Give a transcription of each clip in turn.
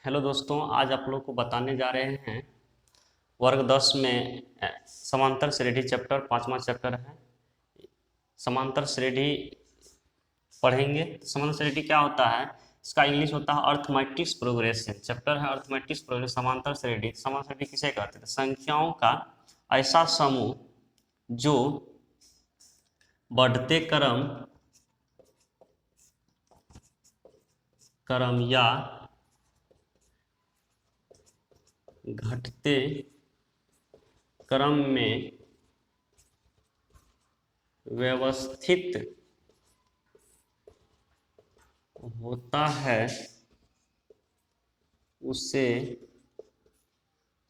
Hello दोस्तों, आज आप लोग को बताने जा रहे हैं वर्ग 10 में समांतर श्रेणी चैप्टर 5वां चैप्टर है। समांतर श्रेणी पढ़ेंगे। समांतर श्रेणी क्या होता है, इसका इंग्लिश होता है अर्थमेटिक्स प्रोग्रेशन। चैप्टर है अर्थमेटिक्स प्रोग्रेशन। समांतर श्रेणी किसे कहते हैं? संख्याओं का ऐसा समूह जो बढ़ते क्रम या घटते क्रम में व्यवस्थित होता है, उसे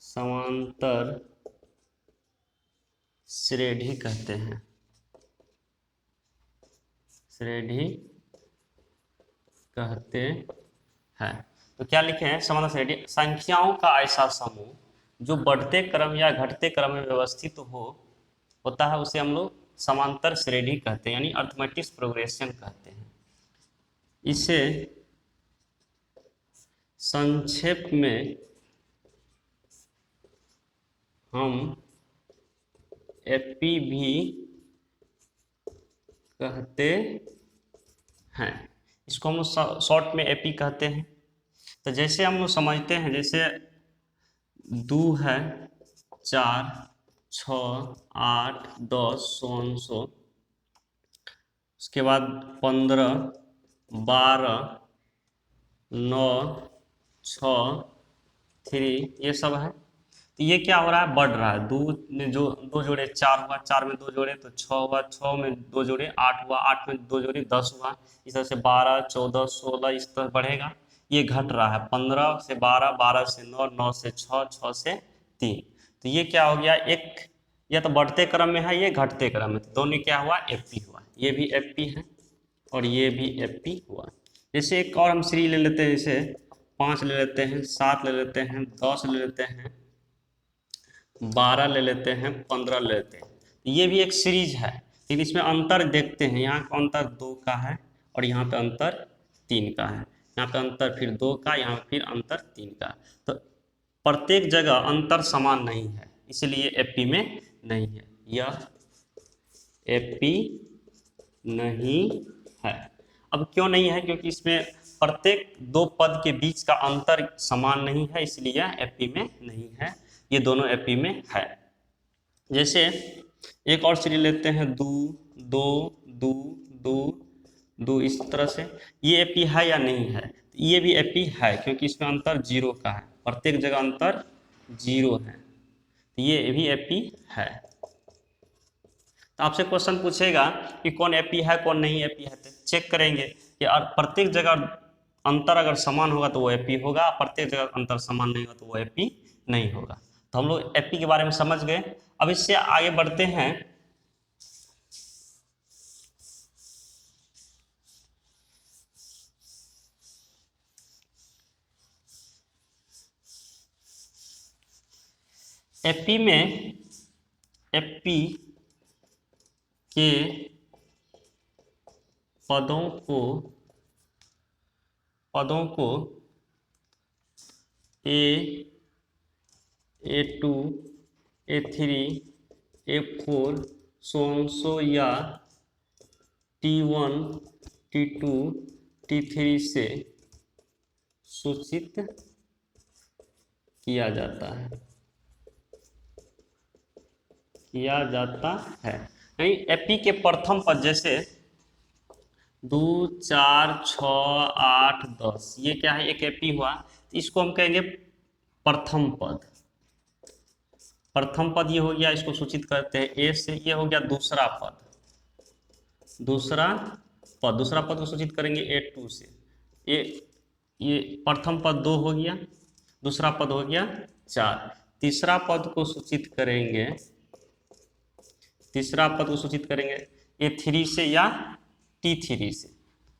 समांतर श्रेणी कहते हैं। श्रेणी कहते हैं। तो क्या लिखे हैं? समांतर श्रेणी संख्याओं का ऐसा समूह जो बढ़ते क्रम या घटते क्रम में व्यवस्थित होता है, उसे हम लोग समांतर श्रेणी कहते हैं, यानी अर्थमेटिक्स प्रोग्रेशन कहते हैं। इसे संक्षेप में हम एपी भी कहते हैं। इसको हम लोग शॉर्ट में एपी कहते हैं। तो जैसे हम लोग समझते हैं, जैसे 2 है, 4, 6, 8, 10, 100, उसके बाद 15, 12, 9, 6, 3, ये सब है। तो ये क्या हो रहा है? बढ़ रहा है। 2 में जो 2 जोड़े 4 हुआ, 4 में 2 जोड़े तो 6 हुआ, 6 में 2 जोड़े 8 हुआ, 8 में 2 जोड़े 10 हुआ। इस तरह से 12, 14, 16 इस तरह बढ़ेगा। ये घट रहा है। 15 से 12, 12 से 9, 9 से 6, 6 से 3। तो ये क्या हो गया? एक या तो बढ़ते क्रम में है, ये घटते क्रम में। तो दोनों क्या हुआ? एफपी हुआ। ये भी एफपी है और ये भी एफपी हुआ। जैसे एक और हम श्रेणी ले लेते हैं, जैसे 5 ले लेते हैं, 7 ले लेते हैं, 10 ले लेते हैं, 12 ले लेते हैं, 15 ले लेते हैं। ये भी एक सीरीज है, लेकिन इसमें अंतर देखते हैं। यहाँ का अंतर 2 का है और यहाँ पे अंतर 3 का है। यहाँ पे अंतर फिर 2 का, यहाँ फिर अंतर 3 का। तो प्रत्येक जगह अंतर समान नहीं है, इसलिए एपी में नहीं है। यह एपी नहीं है। अब क्यों नहीं है? क्योंकि इसमें प्रत्येक 2 पद के बीच का अंतर समान नहीं है, इसलिए यह एपी में नहीं है। ये दोनों एपी में है। जैसे एक और सीरीज लेते हैं, 2, 2, 2, 2, 2, इस तरह से। ये एपी है या नहीं है? ये भी एपी है, क्योंकि इसमें अंतर 0 का है। प्रत्येक जगह अंतर 0 है, तो ये भी एपी है। तो आपसे क्वेश्चन पूछेगा कि कौन एपी है, कौन नहीं एपी है। तो चेक करेंगे कि प्रत्येक जगह अंतर अगर समान होगा तो वो एपी होगा, प्रत्येक जगह अंतर समान नहीं होगा तो वो एपी नहीं होगा। तो हम लोग एपी के बारे में समझ गए। अब इससे आगे बढ़ते हैं। एपी में एपी के पदों को A2, A3, A4 सो या T1, T2, T3 से सूचित किया जाता है। यानी एपी के प्रथम पद, जैसे 2, 4, 6, 8, 10, ये क्या है? एक एपी हुआ। इसको हम कहेंगे प्रथम पद। प्रथम पद ये हो गया, इसको सूचित करते हैं ए से। ये हो गया दूसरा पद। दूसरा पद को सूचित करेंगे A2 से। ये प्रथम पद 2 हो गया, दूसरा पद हो गया 4। तीसरा पद को सूचित करेंगे A3 से या T3 से।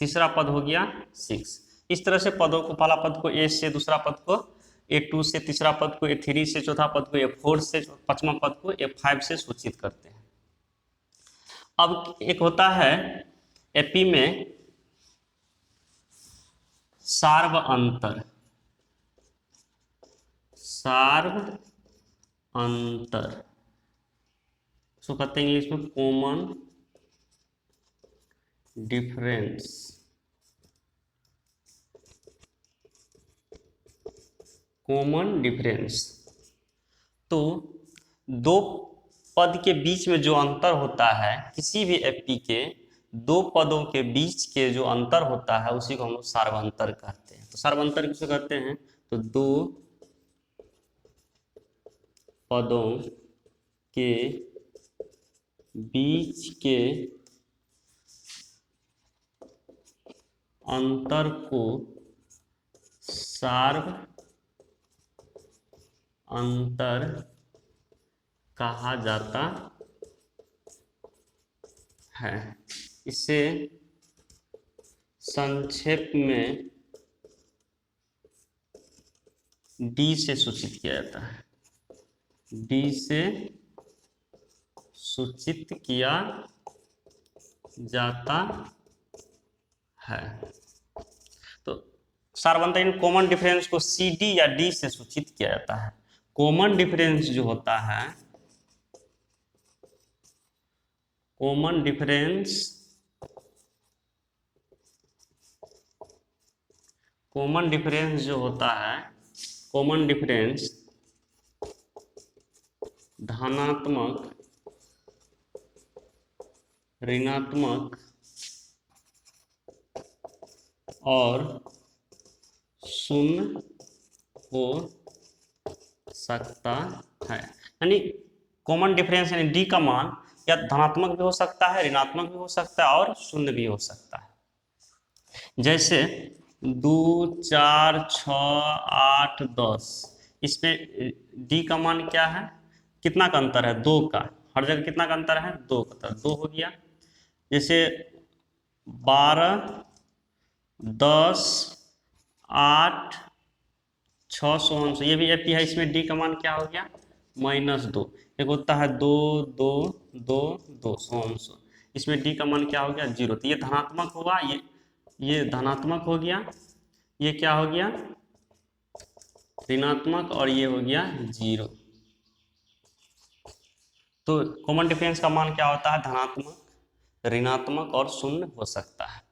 तीसरा पद हो गया 6। इस तरह से पदों को, पहला पद को A से, दूसरा पद को A2 से, तीसरा पद को A3 से, चौथा पद को A4 से, पांचवा पद को A5 से सूचित करते हैं। अब एक होता है एपी में सार्व अंतर। सार्व अंतर, इसको कहते हैं इंग्लिश में कॉमन डिफरेंस। कॉमन डिफरेंस तो दो पद के बीच में जो अंतर होता है, किसी भी एपी के दो पदों के बीच के जो अंतर होता है उसी को हम लोग सार्वंतर कहते हैं। तो सार्वंतर किसे कहते हैं? तो दो पदों के बीच के अंतर को सार्व अंतर कहा जाता है। इसे संक्षेप में डी से सूचित किया जाता है। डी से सूचित किया जाता है। तो सार्वंतर इन कॉमन डिफरेंस को सी डी या डी से सूचित किया जाता है। कॉमन डिफरेंस जो होता है, कॉमन डिफरेंस, कॉमन डिफरेंस जो होता है, कॉमन डिफरेंस धनात्मक, ऋणात्मक और शून्य हो सकता है। यानी कॉमन डिफरेंस यानी डी का मान या धनात्मक भी हो सकता है, ऋणात्मक भी हो सकता है और शून्य भी हो सकता है। जैसे 2, 4, 6, 8, 10, इसमें डी का मान क्या है? कितना का अंतर है? 2 का। हर जगह कितना का अंतर है? 2 का। 2 हो गया। जैसे 12, 10, 8, 6, 100, ये भी एपी है। इसमें डी का मान क्या हो गया? -2। एक होता है 2, 2, 2, 2, 100। इसमें डी का मान क्या हो गया? 0। तो ये धनात्मक होगा, ये धनात्मक हो गया, ये क्या हो गया? ऋणात्मक, और ये हो गया 0। तो कॉमन डिफरेंस का मान क्या होता है? धनात्मक, ऋणात्मक और शून्य हो सकता है।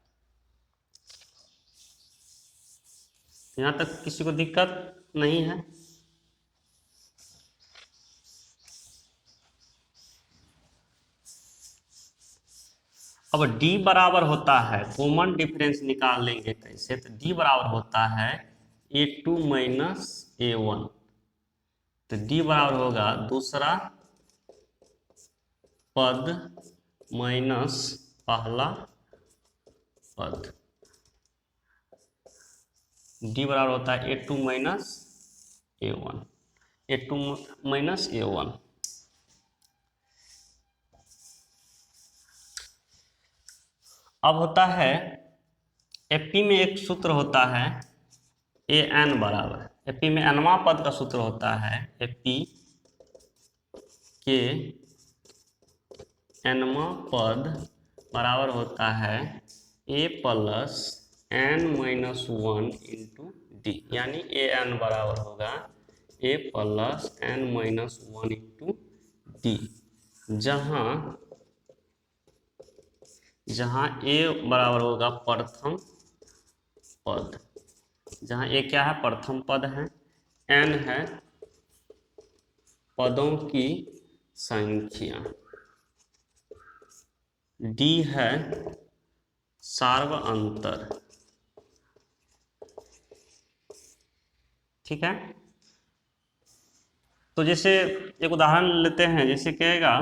यहां तक किसी को दिक्कत नहीं है? अब D बराबर होता है, कॉमन डिफरेंस निकाल लेंगे कैसे? तो D बराबर होता है A2 माइनस A1। तो D बराबर होगा दूसरा पद माइनस पहला पद। D बराबर होता है A2 minus A1, A2 minus A1। अब होता है एपी में एक सूत्र होता है AN बराबर, एपी में nवां पद का सूत्र होता है एपी के nवां पद बराबर होता है A plus n minus 1 into D, यानी AN बराबर होगा A plus n minus 1 into D, जहां A बराबर होगा प्रथम पद, जहां A क्या है? प्रथम पद है, n है पदों की संख्या, D है सार्व अंतर। ठीक है। तो जैसे एक उदाहरण लेते हैं, जैसे कहेगा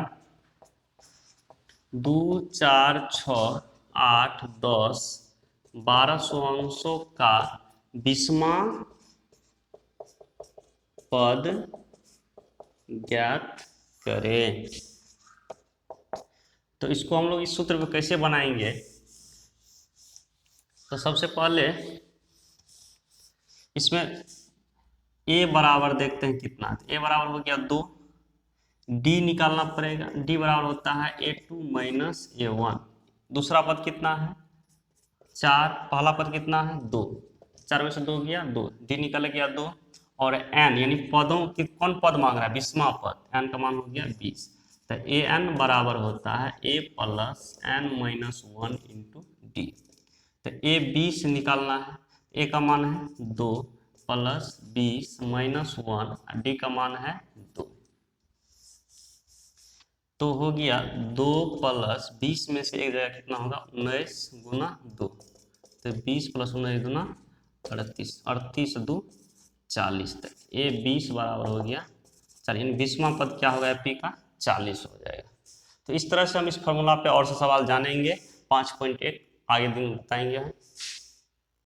2, 4, 6, 8, 10, 1200 अंशों का 20वां पद ज्ञात करें। तो इसको हम लोग इस सूत्र को कैसे बनाएंगे? तो सबसे पहले इसमें A बराबर देखते हैं कितना। A बराबर हो गया 2, D निकालना पड़ेगा। D बराबर होता है A2 माइनस A1। दूसरा पद कितना है? 4। पहला पद कितना है? 2। 4 में से 2 गया 2, D निकल गया 2, और n यानी पदों की कौन पद मांग रहा है, 20वां पद, n का मान हो गया 20। तो ए एन बराबर होता है a plus n minus 1 into D. तो ए 20 निकालना है, ए का मान है 2 प्लस 20 माइनस 1, डी का मान है 2। तो हो गया 2 प्लस 20 में से एक जगह कितना होगा 19 गुना 2, तो 20 प्लस 19 गुना 38, 38 2 40, तक ए 20 बराबर हो गया 40, इन 20वां पद क्या होगा एपी का 40 हो जाएगा। तो इस तरह से हम इस फॉर्मूला पे और से सवाल जानेंगे 5.1 आगे दिन बताएंगे हम।